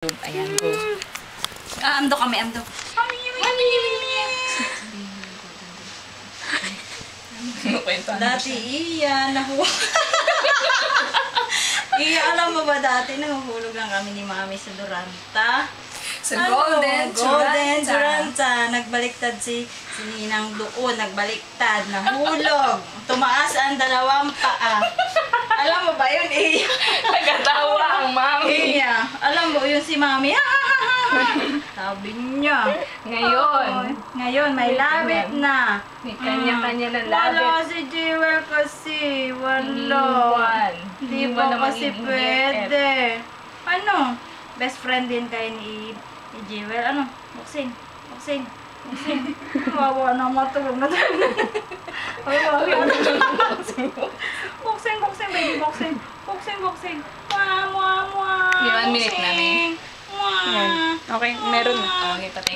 Ayan, go. Amdo kami, amdo. Dati iya, iya, alam mo ba dati, nahuhulog lang kami ni Mami sa Duranta. Sa Golden Duranta. Nagbaliktad si Ninang doon, nagbaliktad, nahulog. Tumaas ang dalawang paa. Alam mo ba yun, iya? Nagatawa ang mami. Iya, alam mo yun si Mami. Sabi niya. Ngayon, may labit na. May kanya-kanya na Wala labit. si Jewel kasi. Wala. Iniwan. Di Iniwan ba na kasi magiging pwede? Ano? Best friend din kayo ni Jewel. Ano? Boxing. Wawa na matulog na tayo. Boxing, baby. Boxing. Mwah. Di ba, 1 minute na, May? Mwah. Okay, meron na. Okay, patay.